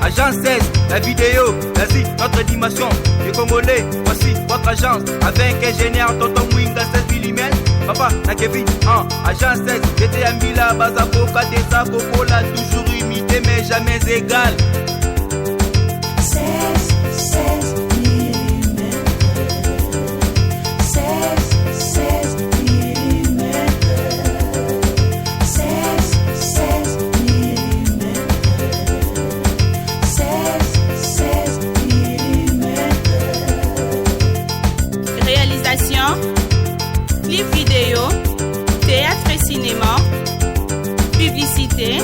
Agence 16, la vidéo, vas-y, notre animation. Les Congolais, voici votre agence. Avec ingénieur, tonton Winga 16 mm. Papa, na Kevin, Agence 16, j'étais un Mila, Bazako, Kadesa, Kokola, toujours imité, mais jamais égal. 16 mm. 16 mm. 16 mm. 16 mm. Réalisation, clip vidéo, théâtre et cinéma, publicité,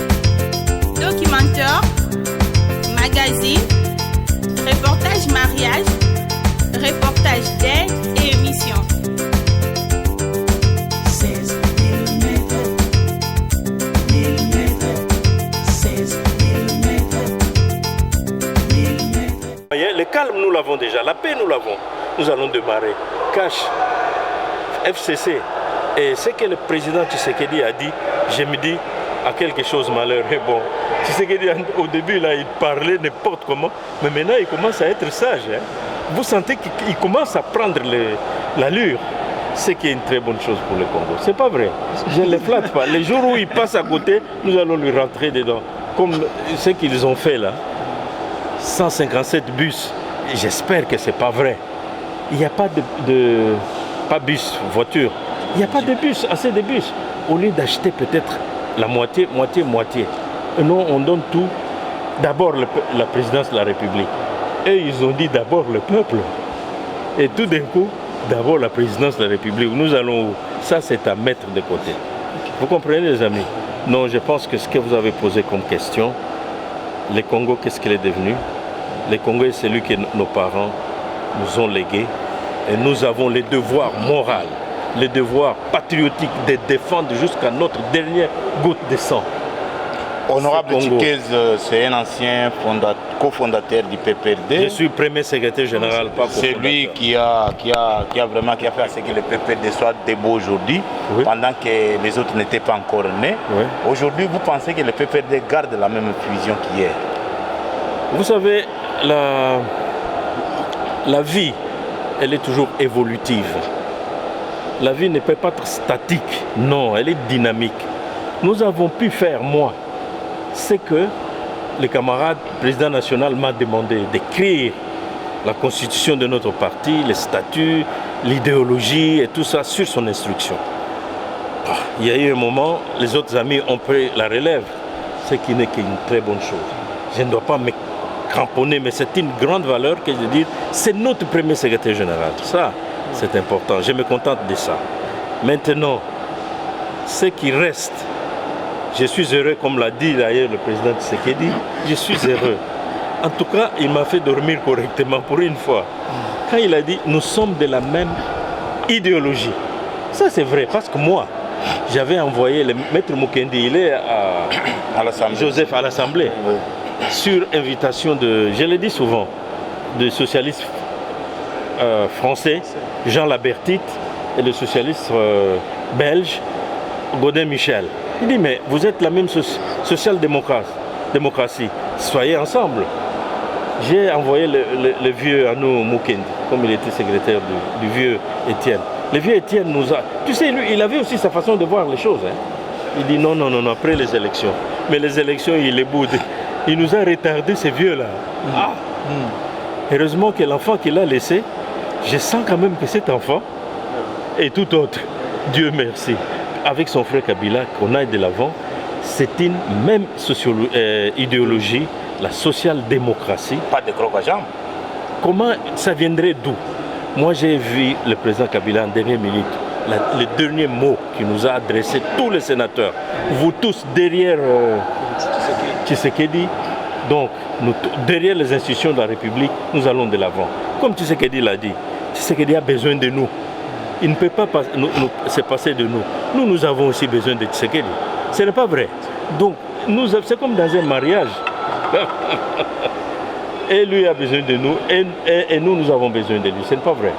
documentaire, magazine, reportage mariage, reportage d'aide et émission. 16 mm. 16 mm. Le calme, nous l'avons déjà. La paix, nous l'avons. Nous allons démarrer. Cash, FCC. Et ce que le président Tshisekedi a dit, je me dis à quelque chose malheureux. Bon, Tshisekedi, au début, là, il parlait n'importe comment, mais maintenant, il commence à être sage. Hein. Vous sentez qu'il commence à prendre l'allure. Ce qui est une très bonne chose pour le Congo. C'est pas vrai. Je ne les flatte pas. Les jours où il passe à côté, nous allons lui rentrer dedans. Comme ce qu'ils ont fait là. 157 bus. J'espère que c'est pas vrai. Il n'y a pas pas bus, voiture. Il n'y a pas de bus, assez de bus. Au lieu d'acheter peut-être la moitié. Non, on donne tout. D'abord la présidence de la République. Et ils ont dit d'abord le peuple. Et tout d'un coup, d'abord la présidence de la République. Nous allons où? Ça, c'est à mettre de côté. Vous comprenez, les amis? Non, je pense que ce que vous avez posé comme question, le Congo, qu'est-ce qu'il est devenu? Le Congo est celui que nos parents nous ont légué. Et nous avons le devoir moral, le devoir patriotique de défendre jusqu'à notre dernière goutte de sang. Honorable Tchikez, c'est un ancien cofondateur du PPRD. Je suis premier secrétaire général, pas c'est lui qui a fait à ce que le PPRD soit debout aujourd'hui, oui, pendant que les autres n'étaient pas encore nés. Oui. Aujourd'hui, vous pensez que le PPRD garde la même vision qu'hier? Vous savez, la vie, elle est toujours évolutive. La vie ne peut pas être statique. Non, elle est dynamique. Nous avons pu faire, moi, ce que le camarade président national m'a demandé d'écrire la constitution de notre parti, les statuts, l'idéologie et tout ça sur son instruction. Il y a eu un moment, les autres amis ont pris la relève, ce qui n'est qu'une très bonne chose. Je ne dois pas me cramponner, mais c'est une grande valeur que de dire c'est notre premier secrétaire général. Ça, c'est important. Je me contente de ça. Maintenant, ce qui reste, je suis heureux, comme l'a dit d'ailleurs le président Tshisekedi, je suis heureux. En tout cas, il m'a fait dormir correctement pour une fois. Quand il a dit nous sommes de la même idéologie. Ça c'est vrai, parce que moi, j'avais envoyé le maître Mukendi, il est à Joseph à l'Assemblée, oui, sur invitation de, je l'ai dit souvent, de socialistes français, Jean Labertit, et le socialiste belge, Godin Michel. Il dit, mais vous êtes la même social-démocratie, soyez ensemble. J'ai envoyé le vieux Anou Mukendi, comme il était secrétaire du vieux Étienne. Le vieux Étienne nous a... Tu sais, lui, il avait aussi sa façon de voir les choses. Hein. Il dit non, après les élections. Mais les élections, il les boude. Il nous a retardé, ces vieux-là. Heureusement que l'enfant qu'il a laissé, je sens quand même que cet enfant et tout autre, Dieu merci, avec son frère Kabila, qu'on aille de l'avant, c'est une même idéologie, la social-démocratie. Pas de croc à jambes. Comment ça viendrait d'où? Moi, j'ai vu le président Kabila en dernière minute, le dernier mot qu'il nous a adressé, tous les sénateurs, vous tous derrière Tshisekedi, donc derrière les institutions de la République, nous allons de l'avant. Comme Tshisekedi l'a dit, Tshisekedi a besoin de nous. Il ne peut pas se passer de nous. Nous avons aussi besoin de Tshisekedi. Ce n'est pas vrai. Donc, c'est comme dans un mariage. Et lui a besoin de nous, et nous avons besoin de lui. Ce n'est pas vrai.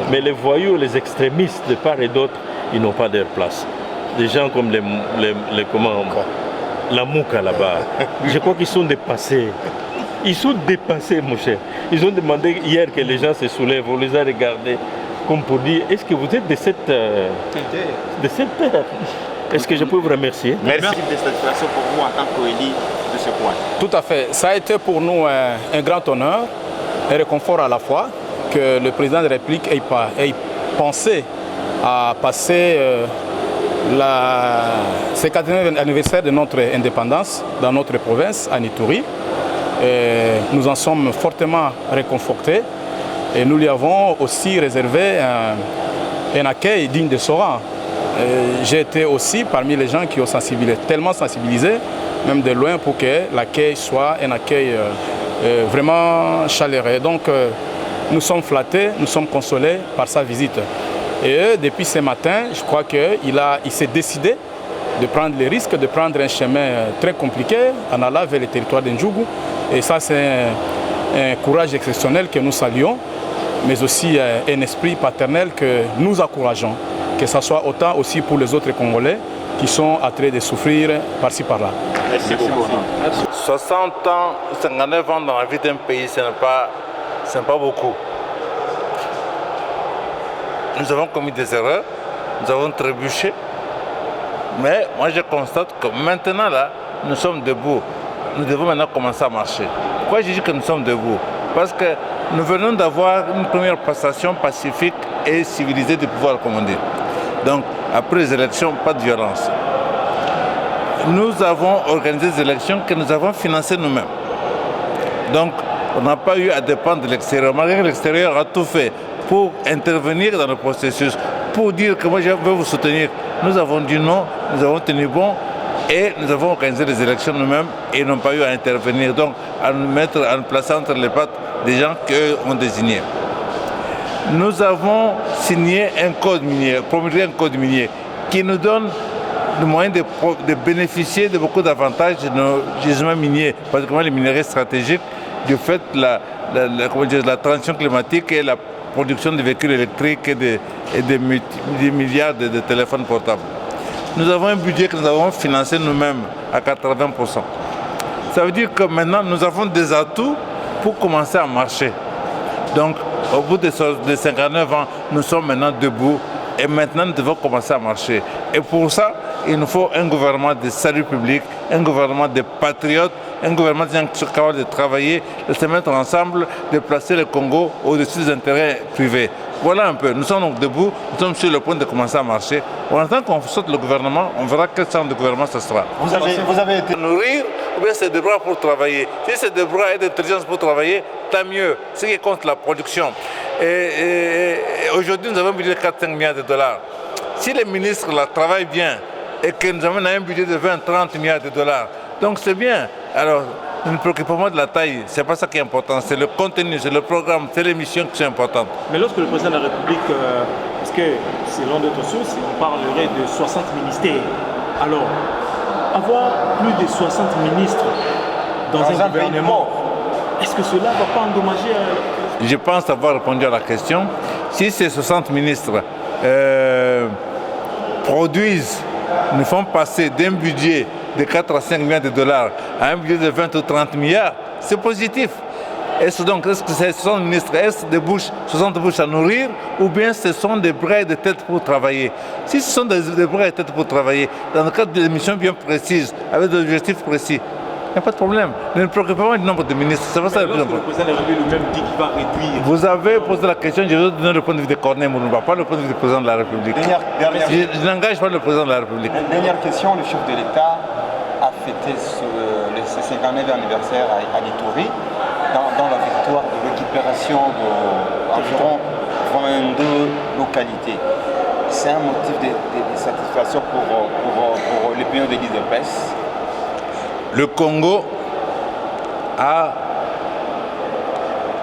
Mais les voyous, les extrémistes de part et d'autre, ils n'ont pas leur place. Des gens comme la Mouka là-bas, je crois qu'ils sont dépassés. Ils sont dépassés, mon cher. Ils ont demandé hier que les gens se soulèvent. On les a regardés comme pour dire, est-ce que vous êtes de cette terre? Est-ce que je peux vous remercier? Merci. De satisfaction pour vous en tant qu'élu de ce point. Tout à fait. Ça a été pour nous un grand honneur et réconfort à la fois que le président de la République ait pensé à passer ce 4e anniversaire de notre indépendance dans notre province, à Ituri. Nous en sommes fortement réconfortés et nous lui avons aussi réservé un accueil digne de son rang. J'ai été aussi parmi les gens qui ont tellement sensibilisé, même de loin, pour que l'accueil soit un accueil vraiment chaleureux. Donc nous sommes flattés, nous sommes consolés par sa visite. Et depuis ce matin, je crois qu'il s'est décidé de prendre les risques, de prendre un chemin très compliqué en allant vers le territoire d'Ndjougou. Et ça, c'est un courage exceptionnel que nous saluons, mais aussi un esprit paternel que nous encourageons, que ce soit autant aussi pour les autres Congolais qui sont en train de souffrir par-ci par-là. Merci beaucoup. 60 ans, 59 ans dans la vie d'un pays, ce n'est pas beaucoup. Nous avons commis des erreurs, nous avons trébuché, mais moi je constate que maintenant là, nous sommes debout. Nous devons maintenant commencer à marcher. Pourquoi je dis que nous sommes debout? Parce que nous venons d'avoir une première passation pacifique et civilisée du pouvoir commandé. Donc, après les élections, pas de violence. Nous avons organisé des élections que nous avons financées nous-mêmes. Donc, on n'a pas eu à dépendre de l'extérieur. Malgré que l'extérieur a tout fait pour intervenir dans le processus, pour dire que moi je veux vous soutenir. Nous avons dit non, nous avons tenu bon et nous avons organisé les élections nous-mêmes et n'ont pas eu à intervenir. Donc, à nous placer entre les pattes des gens qu'eux ont désignés. Nous avons signé un code minier, promulgué un code minier qui nous donne le moyen de bénéficier de beaucoup d'avantages de nos gisements miniers, particulièrement les minerais stratégiques, du fait de la transition climatique et la production de véhicules électriques et des milliards de téléphones portables. Nous avons un budget que nous avons financé nous-mêmes à 80%. Ça veut dire que maintenant nous avons des atouts pour commencer à marcher. Donc au bout de 59 ans, nous sommes maintenant debout et maintenant nous devons commencer à marcher. Et pour ça, il nous faut un gouvernement de salut public, un gouvernement de patriotes, un gouvernement qui est capable de travailler, de se mettre ensemble, de placer le Congo au-dessus des intérêts privés. Voilà un peu. Nous sommes donc debout, nous sommes sur le point de commencer à marcher. En attendant qu'on sorte le gouvernement, on verra quel genre de gouvernement ce sera. Vous avez été nourrir ou bien c'est des bras pour travailler. Si c'est des bras et d'intelligence pour travailler, tant mieux. Ce qui compte la production. Et aujourd'hui, nous avons un budget de 4-5 milliards de dollars. Si les ministres là, travaillent bien et que nous avons un budget de 20-30 milliards de dollars, donc c'est bien. Alors, ne nous préoccupons pas de la taille, c'est pas ça qui est important, c'est le contenu, c'est le programme, c'est les missions qui sont importantes. Mais lorsque le président de la République, parce que selon d'autres sources, on parlerait de 60 ministères. Alors, avoir plus de 60 ministres dans un gouvernement, est-ce que cela ne va pas endommager Je pense avoir répondu à la question. Si ces 60 ministres nous font passer d'un budget de 4 à 5 milliards de dollars à un budget de 20 ou 30 milliards, c'est positif. Est-ce que ces 60 ministres, est-ce des bouches, 60 bouches à nourrir ou bien ce sont des bras et des têtes pour travailler? Si ce sont des bras et des têtes pour travailler, dans le cadre de missions bien précises, avec des objectifs précis, il n'y a pas de problème. Ne nous préoccupons pas du nombre de ministres. C'est pas ça le plus important. Le président de la République lui-même dit qu'il va réduire. Vous avez posé la question, je vais vous donner le point de vue de Corneille Moulumba, pas le point de vue du président de la République. Je n'engage pas le président de la République. Dernière question, le chef de l'État a fêté le 59e anniversaire à Ituri, dans la victoire de récupération d'environ 22 localités. C'est un motif de satisfaction pour les pays de l'île de Pesse. Le Congo a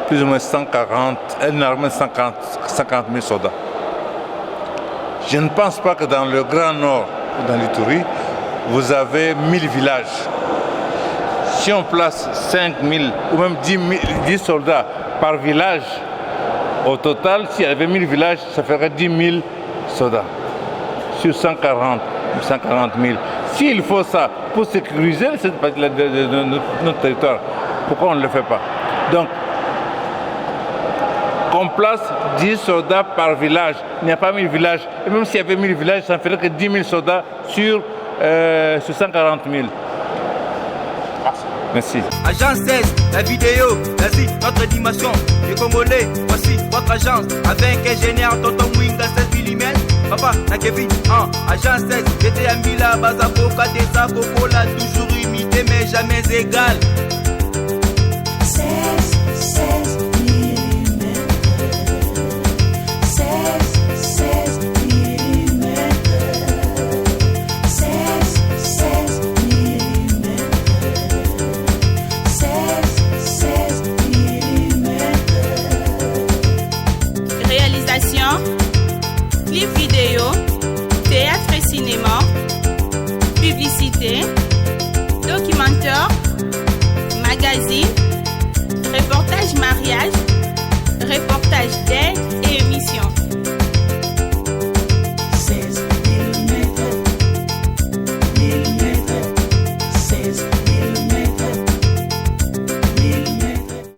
plus ou moins 140, une armée de 50 000 soldats. Je ne pense pas que dans le Grand Nord ou dans l'Ituri, vous avez 1000 villages. Si on place 5 000 ou même 10 soldats par village, au total, s'il y avait 1000 villages, ça ferait 10 000 soldats sur 140 000. S'il faut ça pour sécuriser cette partie de notre territoire, Pourquoi on ne le fait pas? Donc, qu'on place 10 soldats par village. Il n'y a pas 1000 villages. Et même s'il y avait 1000 villages, ça ne ferait que 10 000 soldats sur 140 000. Merci. Agence 16, la vidéo, vas-y, notre dimension. Les Congolais, voici votre agence. Avec ingénieur Tonton Mwinga 7 mm. Papa, na Kevin, agence 16, j'étais à Mila, Bazako, Kadeza, Coco, là, toujours imité, mais jamais égal.